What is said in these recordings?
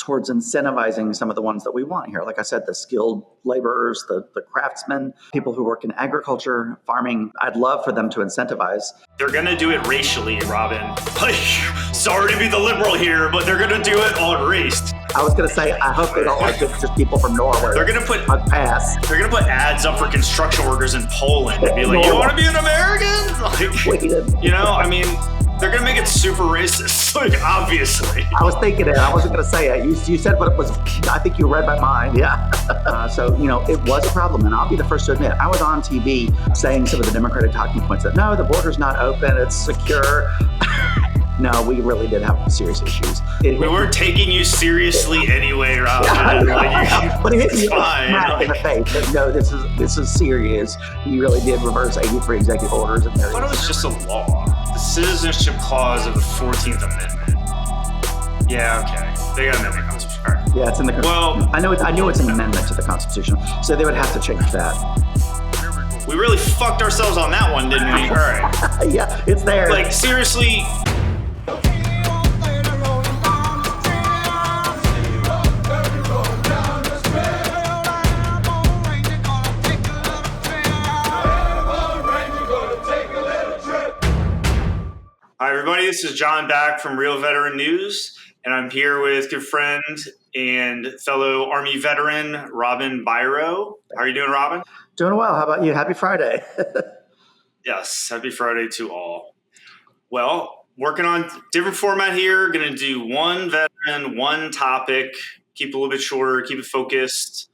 towards incentivizing some of the ones that we want here. Like I said, the skilled laborers, the craftsmen, people who work in agriculture, farming. I'd love for them to incentivize. They're going to do it racially, Robin. Like, sorry to be the liberal here, but they're going to do it on race. I was going to say, I hope they don't like it's just people from Norway. They're going to put They're going to put ads up for construction workers in Poland and be like, you want to be an American? Like, you know, I mean, they're going to make it super racist, like, obviously. I was thinking it. I wasn't going to say it. You said what it was. I think you read my mind. Yeah. So, you know, it was a problem. And I'll be the first to admit, I was on TV saying some of the Democratic talking points that, no, the border's not open. It's secure. No, we really did have serious issues. We weren't taking you seriously anyway, Robin. But it hit me smack in the face. Like, no, this is serious. You really did reverse 83 executive orders. And but it was just a law. The Citizenship Clause of the 14th Amendment. Yeah, okay. They got an amendment. Right. Yeah, it's in the Constitution. Well, I knew it's an amendment to the Constitution, so they would have to change that. We really fucked ourselves on that one, didn't we? All right. Yeah, it's there. Like, seriously. Hi, everybody. This is John back from Real Veteran News, and I'm here with good friend and fellow Army veteran, Robin Byro. How are you doing, Robin? Doing well. How about you? Happy Friday. Yes, happy Friday to all. Well, working on different format here. Going to do one veteran, one topic, keep it a little bit shorter, keep it focused.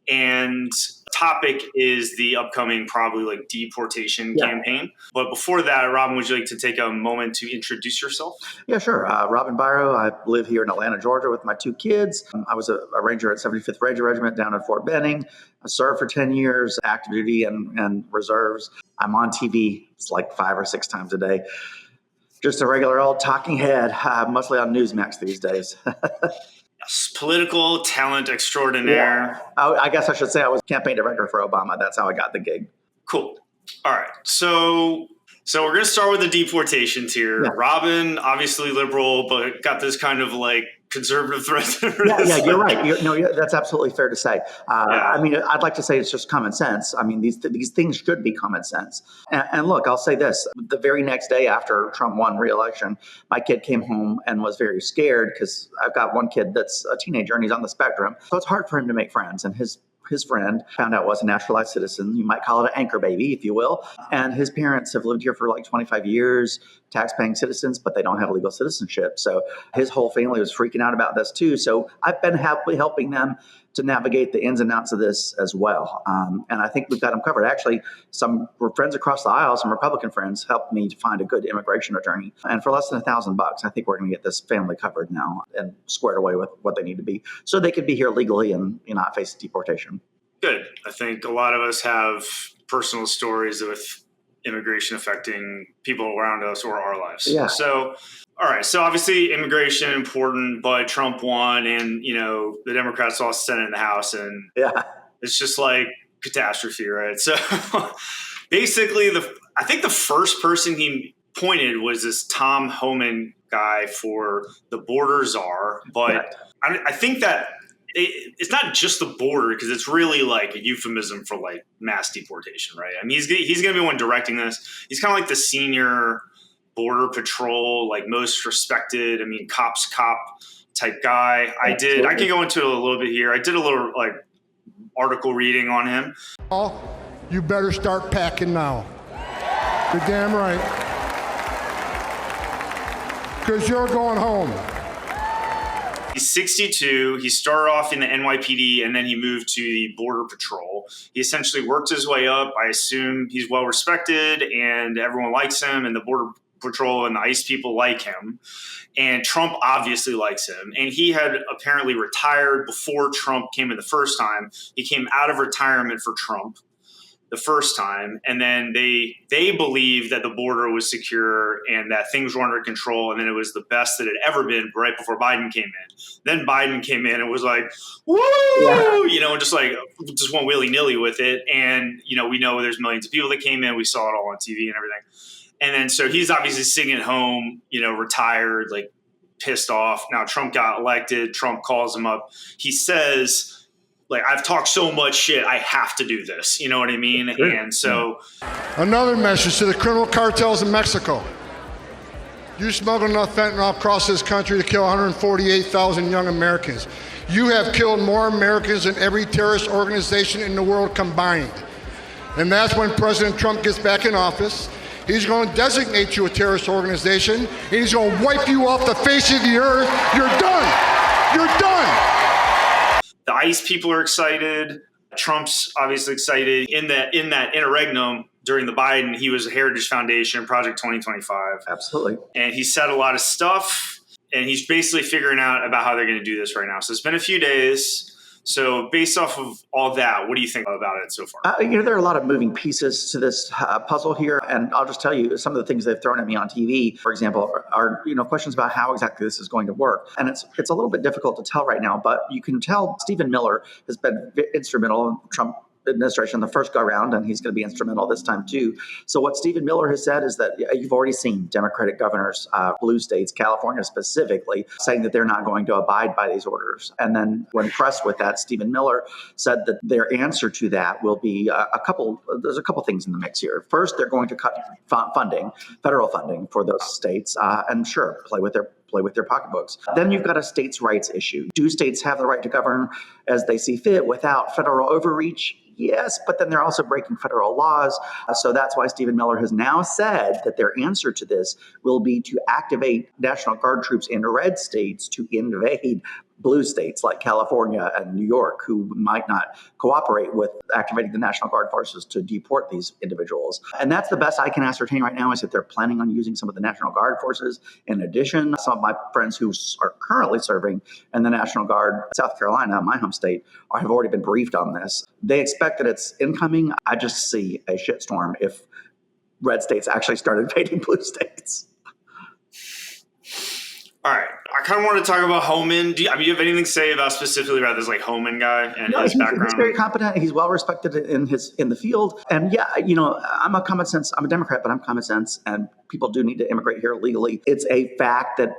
And topic is the upcoming probably like deportation campaign. But before that, Robin, would you like to take a moment to introduce yourself? Yeah, sure. Robin Byro. I live here in Atlanta, Georgia with my two kids. I was a Ranger at 75th Ranger Regiment down at Fort Benning. I served for 10 years, active duty and reserves. I'm on TV. It's like 5 or 6 times a day. Just a regular old talking head, mostly on Newsmax these days. Political talent extraordinaire. Yeah. I guess I should say I was campaign director for Obama. That's how I got the gig. Cool. All right. So we're going to start with the deportations here. Yeah. Robin, obviously liberal, but got this kind of like conservative threat. Yeah, you're right. That's absolutely fair to say. I mean, I'd like to say it's just common sense. I mean, these things should be common sense. And look, I'll say this. The very next day after Trump won re-election, my kid came home and was very scared because I've got one kid that's a teenager and he's on the spectrum. So it's hard for him to make friends. And his friend found out was a naturalized citizen. You might call it an anchor baby, if you will. And his parents have lived here for like 25 years, tax-paying citizens, but they don't have legal citizenship. So his whole family was freaking out about this too. So I've been helping them to navigate the ins and outs of this as well. And I think we've got them covered. Actually, some friends across the aisle, some Republican friends, helped me to find a good immigration attorney. And for less than $1,000, I think we're going to get this family covered now and squared away with what they need to be so they could be here legally and not face deportation. Good. I think a lot of us have personal stories with immigration affecting people around us or our lives. Yeah. So, all right. So obviously immigration important, but Trump won and, the Democrats lost the Senate and the House and it's just like catastrophe, right? So basically I think the first person he pointed was this Tom Homan guy for the border czar, but I think that it's not just the border because it's really like a euphemism for like mass deportation, right? I mean, he's going to be the one directing this. He's kind of like the senior border patrol, like most respected. I mean, cop's cop type guy. I can go into it a little bit here. I did a little like article reading on him. You better start packing now. You're damn right. Because you're going home. He's 62. He started off in the NYPD and then he moved to the Border Patrol. He essentially worked his way up. I assume he's well respected and everyone likes him and the Border Patrol and the ICE people like him. And Trump obviously likes him. And he had apparently retired before Trump came in the first time. He came out of retirement for Trump the first time, and then they believed that the border was secure and that things were under control, and then it was the best that it had ever been right before Biden came in. Then Biden came in and was like, woo, just went willy-nilly with it. And, we know there's millions of people that came in. We saw it all on TV and everything. And then so he's obviously sitting at home, retired, like pissed off. Now Trump got elected. Trump calls him up. He says, like, I've talked so much shit, I have to do this. You know what I mean? Sure. And so Another message to the criminal cartels in Mexico. You smuggled enough fentanyl across this country to kill 148,000 young Americans. You have killed more Americans than every terrorist organization in the world combined. And that's when President Trump gets back in office. He's going to designate you a terrorist organization, and he's going to wipe you off the face of the earth. You're done. You're done. the ICE people are excited. Trump's obviously excited. In that interregnum during the Biden, he was a Heritage Foundation, Project 2025. Absolutely. And he said a lot of stuff, and he's basically figuring out about how they're going to do this right now. So it's been a few days. So based off of all that, what do you think about it so far? There are a lot of moving pieces to this puzzle here. And I'll just tell you some of the things they've thrown at me on TV, for example, are questions about how exactly this is going to work. And it's a little bit difficult to tell right now, but you can tell Stephen Miller has been instrumental in Trump administration the first go around, and he's going to be instrumental this time too. So what Stephen Miller has said is that you've already seen Democratic governors, blue states, California specifically, saying that they're not going to abide by these orders. And then when pressed with that, Stephen Miller said that their answer to that will be there's a couple things in the mix here. First, they're going to cut federal funding for those states, and sure, play with their pocketbooks. Then you've got a states' rights issue. Do states have the right to govern as they see fit without federal overreach? Yes, but then they're also breaking federal laws. So that's why Stephen Miller has now said that their answer to this will be to activate National Guard troops in red states to invade blue states like California and New York, who might not cooperate with activating the National Guard forces to deport these individuals. And that's the best I can ascertain right now, is that they're planning on using some of the National Guard forces. In addition, some of my friends who are currently serving in the National Guard, South Carolina, my home state, have already been briefed on this. They expect that it's incoming. I just see a shitstorm if red states actually start invading blue states. All right. I kind of want to talk about Homan. Do you have anything to say about specifically about this Homan guy and his background? He's very competent. He's well respected in the field. And yeah, I'm a Democrat, but I'm common sense, and people do need to immigrate here legally. It's a fact that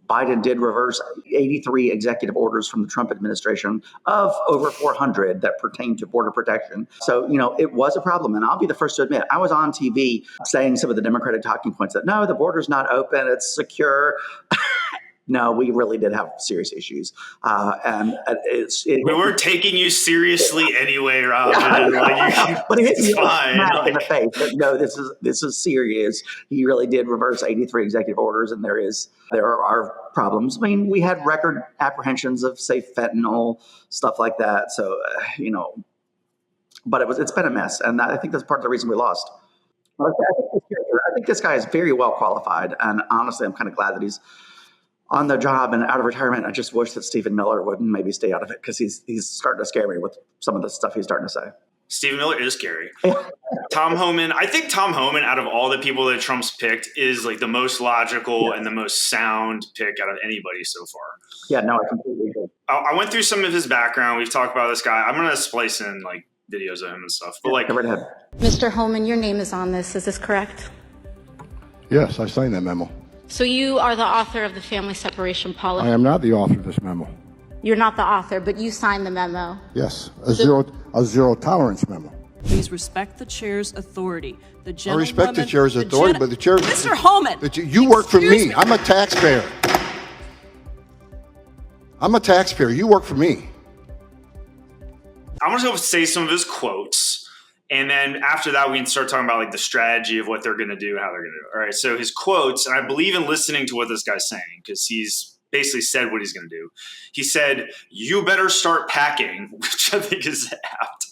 Biden did reverse 83 executive orders from the Trump administration of over 400 that pertain to border protection. So, it was a problem. And I'll be the first to admit, I was on TV saying some of the Democratic talking points that, no, the border's not open, it's secure. No, we really did have serious issues. We weren't taking you seriously anyway, Rob. But it's fine. In the face. But no, this is serious. He really did reverse 83 executive orders, and there are problems. I mean, we had record apprehensions of, say, fentanyl, stuff like that. So, but it's been a mess, and I think that's part of the reason we lost. I think this guy is very well qualified, and honestly, I'm kind of glad that he's on the job and out of retirement. I just wish that Stephen Miller would maybe stay out of it, because he's starting to scare me with some of the stuff he's starting to say. Stephen Miller is scary. Tom Homan, I think Tom Homan, out of all the people that Trump's picked, is the most logical and the most sound pick out of anybody so far. Yeah, no, I completely agree. I went through some of his background. We've talked about this guy. I'm going to splice in videos of him and stuff. But go right ahead. Mr. Homan, your name is on this. Is this correct? Yes, I signed that memo. So you are the author of the family separation policy? I am not the author of this memo. You're not the author, but you signed the memo. Yes, a zero tolerance memo. Please respect the chair's authority. I respect the chair's authority, but the chair... Mr. Homan! You work for me. I'm a taxpayer. You work for me. I'm going to go say some of his quotes. And then after that, we can start talking about the strategy of what they're going to do and how they're going to do it. All right. So his quotes, and I believe in listening to what this guy's saying, because he's basically said what he's going to do. He said, "You better start packing," which I think is apt.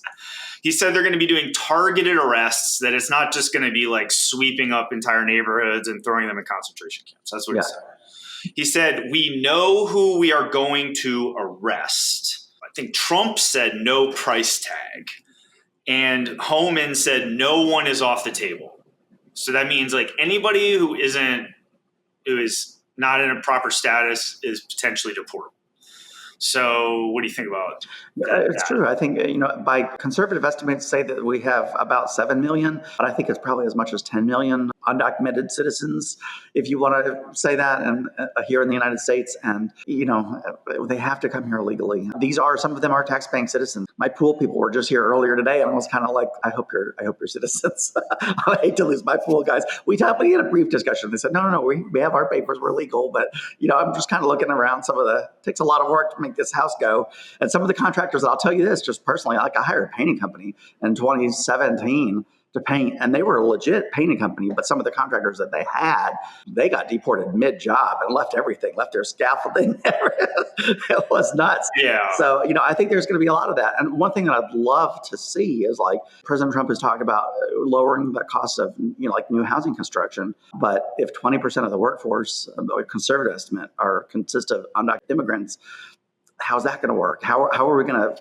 He said they're going to be doing targeted arrests, that it's not just going to be sweeping up entire neighborhoods and throwing them in concentration camps. That's what he said. He said, "We know who we are going to arrest." I think Trump said no price tag. And Homan said no one is off the table. So that means anybody who is not in a proper status is potentially deportable. So what do you think about that? It's true. I think, by conservative estimates say that we have about 7 million, but I think it's probably as much as 10 million undocumented citizens, if you want to say that, and here in the United States. And, they have to come here legally. Some of them are tax-paying citizens. My pool people were just here earlier today, and I was kind of like, I hope you're citizens. I hate to lose my pool guys. We had a brief discussion. They said, no, we have our papers, we're legal. But, I'm just kind of looking around takes a lot of work to make this house go. And some of the contractors, I'll tell you this, just personally, I hired a painting company in 2017 to paint, and they were a legit painting company, but some of the contractors that they got deported mid-job and left everything, left their scaffolding. It was nuts. Yeah. So, I think there's going to be a lot of that. And one thing that I'd love to see is President Trump has talked about lowering the cost of, new housing construction. But if 20% of the workforce, a conservative estimate, consist of undocumented immigrants, how's that going to work? How are we going to,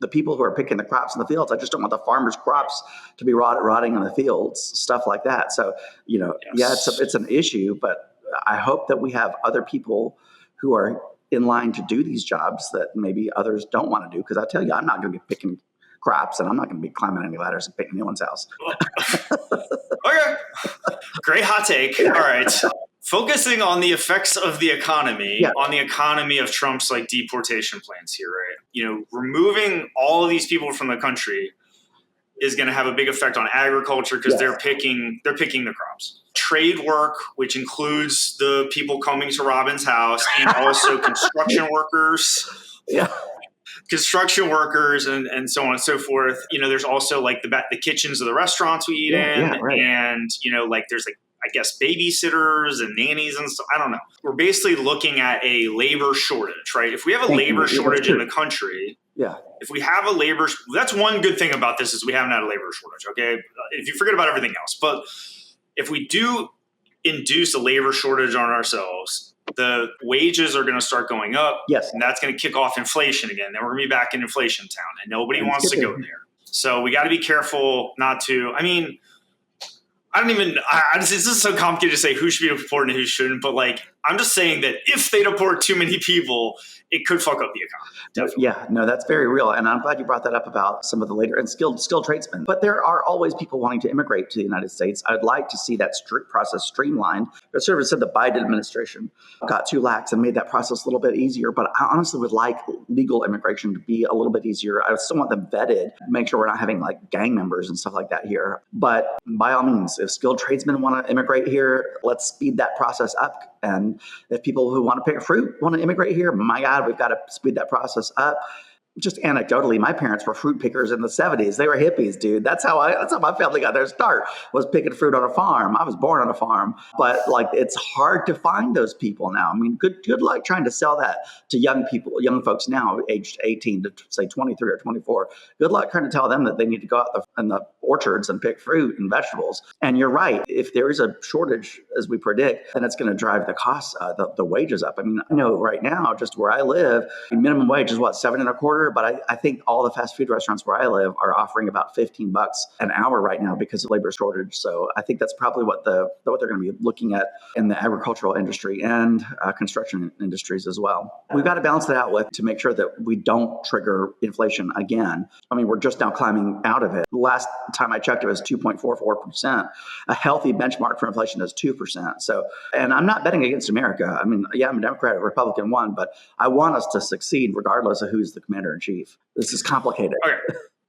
the people who are picking the crops in the fields, I just don't want the farmers' crops to be rotting in the fields, stuff like that. So, yes. It's an issue, but I hope that we have other people who are in line to do these jobs that maybe others don't want to do. Because I tell you, I'm not going to be picking crops, and I'm not going to be climbing any ladders and painting anyone's house. Okay. Great hot take. All right. Focusing on the effects of the economy, on the economy of Trump's deportation plans here, right? Removing all of these people from the country is going to have a big effect on agriculture because they're picking the crops. Trade work, which includes the people coming to Robin's house, and also construction workers. Yeah. Construction workers and so on and so forth. There's also the kitchens of the restaurants we eat in, right. and there's I guess babysitters and nannies and stuff. I don't know. We're basically looking at a labor shortage, right? If we have a labor shortage in the country, if we have that's one good thing about this is we haven't had a labor shortage, okay? If you forget about everything else. But if we do induce a labor shortage on ourselves, the wages are going to start going up. Yes. And that's going to kick off inflation again. Then we're going to be back in inflation town, and nobody wants to go there. So we got to be careful not to, this is so complicated to say who should be deported and who shouldn't, but I'm just saying that if they deport too many people, it could fuck up the economy. Definitely. Yeah, no, that's very real. And I'm glad you brought that up about some of the later and skilled tradesmen. But there are always people wanting to immigrate to the United States. I'd like to see that process streamlined. The service said the Biden administration got too lax and made that process a little bit easier. But I honestly would like legal immigration to be a little bit easier. I still want them vetted, make sure we're not having gang members and stuff like that here. But by all means, if skilled tradesmen want to immigrate here, let's speed that process up. And if people who want to pick fruit want to immigrate here, my God, we've got to speed that process up. Just anecdotally, my parents were fruit pickers in the 70s. They were hippies, dude. That's how my family got their start, was picking fruit on a farm. I was born on a farm, but it's hard to find those people now. Good luck trying to sell that to young folks now, aged 18 to say 23 or 24. Good luck trying to tell them that they need to go out in the orchards and pick fruit and vegetables. And you're right. If there is a shortage, as we predict, then it's going to drive the costs, the wages up. I know right now, just where I live, minimum wage is $7.25. But I think all the fast food restaurants where I live are offering about $15 an hour right now because of labor shortage. So I think that's probably what they're going to be looking at in the agricultural industry and construction industries as well. We've got to balance that out to make sure that we don't trigger inflation again. We're just now climbing out of it. Last time I checked, it was 2.44%. A healthy benchmark for inflation is 2%. So, and I'm not betting against America. I'm a Democrat, a Republican one, but I want us to succeed regardless of who's the commander in chief. This is complicated. Okay.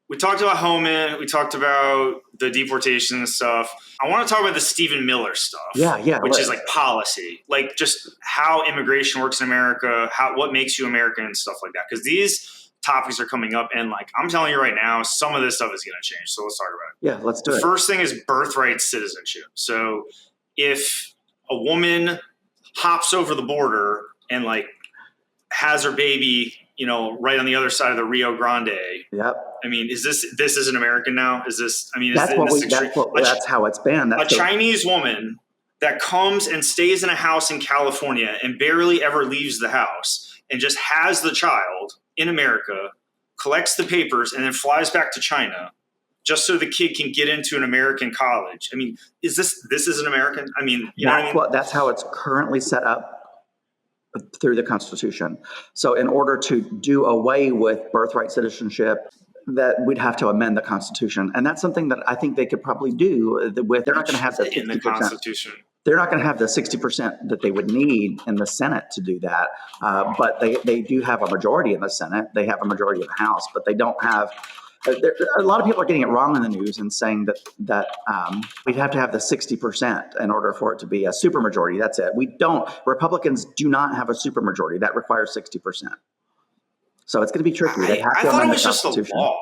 We talked about Homan. We talked about the deportation and stuff. I want to talk about the Stephen Miller stuff. Which is policy, just how immigration works in America, what makes you American and stuff like that. Because these topics are coming up, and I'm telling you right now, some of this stuff is going to change. So let's talk about it. Yeah, let's do it. The first thing is birthright citizenship. So if a woman hops over the border and has her baby, right on the other side of the Rio Grande. Yep. Is this is an American now? Is this? That's how it's been. Chinese woman that comes and stays in a house in California and barely ever leaves the house and just has the child in America, collects the papers, and then flies back to China just so the kid can get into an American college. Is this is an American? That's how it's currently set up through the Constitution. So in order to do away with birthright citizenship, that we'd have to amend the Constitution. And that's something that I think they could probably do with, they're not going to have that in the 60%. Constitution. They're not going to have the 60% that they would need in the Senate to do that. But they do have a majority in the Senate. They have a majority in the House, but they don't have. A lot of people are getting it wrong in the news and saying that we'd have to have the 60% in order for it to be a supermajority. That's it. We don't. Republicans do not have a supermajority. That requires 60%. So it's going to be tricky. They have to I thought it amend was the just a Constitution. law.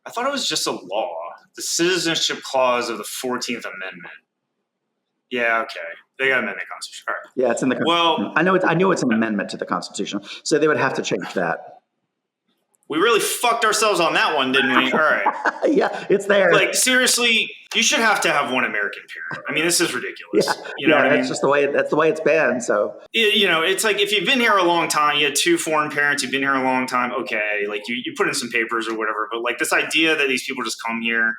I thought it was just a law. The Citizenship Clause of the 14th Amendment. Yeah, okay. They got to amend the Constitution. All right. Yeah, it's in the Constitution. Well, I know it's an amendment to the Constitution, so they would have to change that. we really fucked ourselves on that one, didn't we? All right. Yeah, it's there. Like, seriously, you should have to have one American parent. I mean, this is ridiculous. Yeah, You know what I mean? that's just the way it's been. So It's like if you've been here a long time, you had two foreign parents, you've been here a long time, okay, like you put in some papers or whatever, but like this idea that these people just come here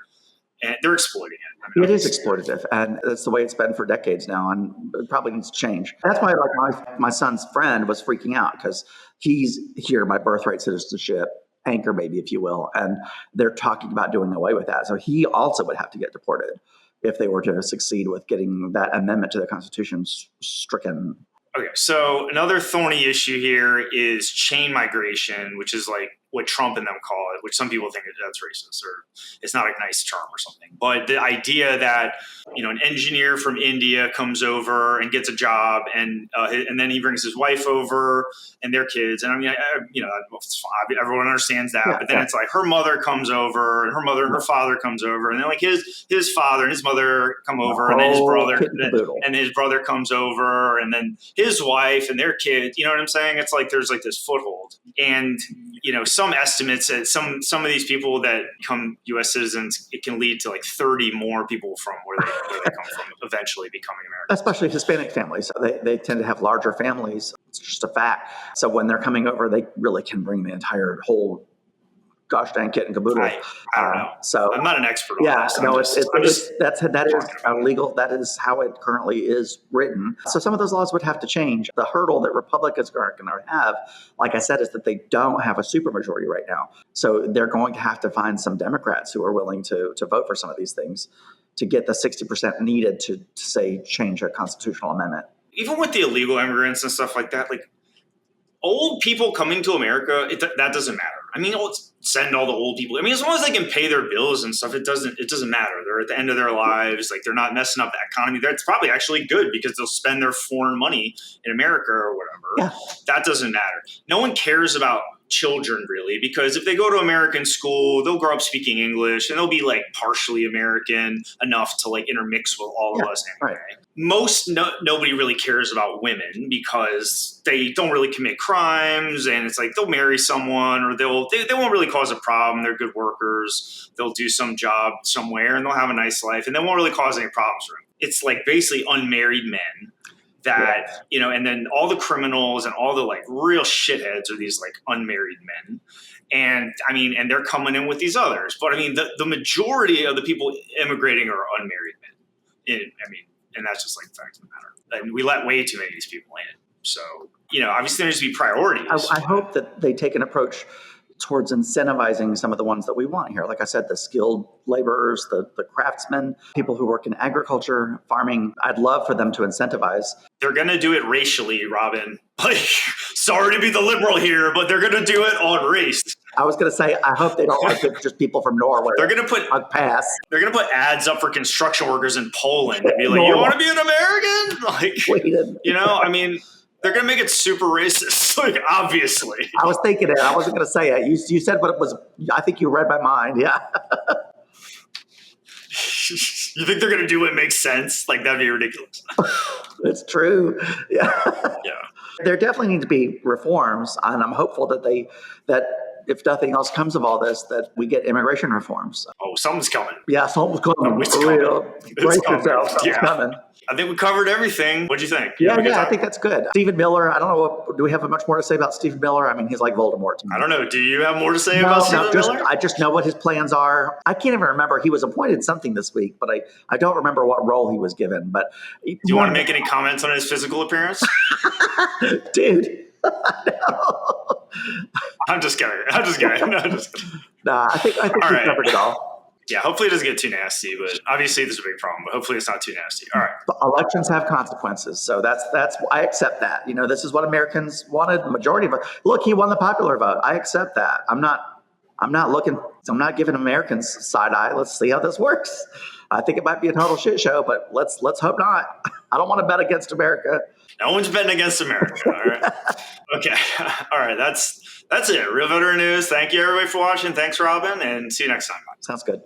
and they're exploiting it. I mean, it is exploitative, and that's the way it's been for decades now, and it probably needs to change. That's why, like my son's friend was freaking out because he's here by birthright citizenship, anchor baby, if you will, and they're talking about doing away with that. So he also would have to get deported if they were to succeed with getting that amendment to the Constitution stricken. Okay, so another thorny issue here is chain migration, which is like what Trump and them call it, which some people think that's racist or it's not a nice term or something. But the idea that, an engineer from India comes over and gets a job and then he brings his wife over and their kids. And I mean, it's fine. Everyone understands that. Yeah, but then it's like her mother comes over and her father comes over. And then like his father and his mother come over and then his brother comes over and then his wife and their kids. You know what I'm saying? It's like there's like this foothold. And some estimates that some of these people that become U.S. citizens, it can lead to like 30 more people from where they come from eventually becoming Americans. Especially Hispanic families. They tend to have larger families. It's just a fact. So when they're coming over, they really can bring the entire whole gosh dang kit and caboodle. I don't know. So I'm not an expert on yeah, this. no, that is illegal. That is how it currently is written. So some of those laws would have to change. The hurdle that Republicans are going to have, like I said, is that they don't have a supermajority right now. So they're going to have to find some Democrats who are willing to vote for some of these things to get the 60% needed to say change a constitutional amendment. Even with the illegal immigrants and stuff like that, like old people coming to America, that doesn't matter. I mean, let's send all the old people. I mean, as long as they can pay their bills and stuff, it doesn't matter. They're at the end of their lives. Like, they're not messing up the economy. That's probably actually good because they'll spend their foreign money in America or whatever. Yeah. That doesn't matter. No one cares about children really, because if they go to American school, they'll grow up speaking English and they'll be like partially American enough to like intermix with all of us anyway. Right. Nobody really cares about women because they don't really commit crimes, and it's like they'll marry someone or they won't really cause a problem. They're good workers. They'll do some job somewhere and they'll have a nice life and they won't really cause any problems for them. It's like basically unmarried men that, and then all the criminals and all the like real shitheads are these like unmarried men. And I mean, and they're coming in with these others. But I mean, the majority of the people immigrating are unmarried men. And that's just like the fact of the matter. And we let way too many of these people in. So, obviously there needs to be priorities. I hope that they take an approach towards incentivizing some of the ones that we want here. Like I said, the skilled laborers, the craftsmen, people who work in agriculture, farming. I'd love for them to incentivize. They're going to do it racially, Robin. Like, sorry to be the liberal here, but they're going to do it on race. I was going to say, I hope they don't like it, just people from Norway. They're going to put They're going to put ads up for construction workers in Poland and be like, "You want to be an American?" Like, I mean, they're going to make it super racist, like, obviously. I was thinking it. I wasn't going to say it. You said what it was. I think you read my mind. Yeah. You think they're going to do what makes sense? Like, that'd be ridiculous. It's true. Yeah. Yeah. There definitely need to be reforms, and I'm hopeful that if nothing else comes of all this, that we get immigration reforms. Oh, something's coming. Yeah, something's coming. It's coming. Brace yourself. Something's coming. I think we covered everything. What'd you think? Yeah, I think that's good. Stephen Miller, I don't know, do we have much more to say about Stephen Miller? I mean, he's like Voldemort to me. I don't know. Do you have more to say about Stephen Miller? I just know what his plans are. I can't even remember. He was appointed something this week, but I don't remember what role he was given. But do you want to make any comments on his physical appearance? Dude. No. I'm just kidding. No, just kidding. I think All we right. covered it all. Yeah, hopefully it doesn't get too nasty, but obviously this is a big problem, but hopefully it's not too nasty. All right. But elections have consequences, so that's I accept that. This is what Americans wanted. The majority of it. Look, he won the popular vote. I accept that. I'm not giving Americans side eye. Let's see how this works. I think it might be a total shit show, but let's hope not. I don't want to bet against America. No one's betting against America. All right. Okay. All right. That's it. Real Veteran News. Thank you everybody for watching. Thanks, Robin, and see you next time. Sounds good.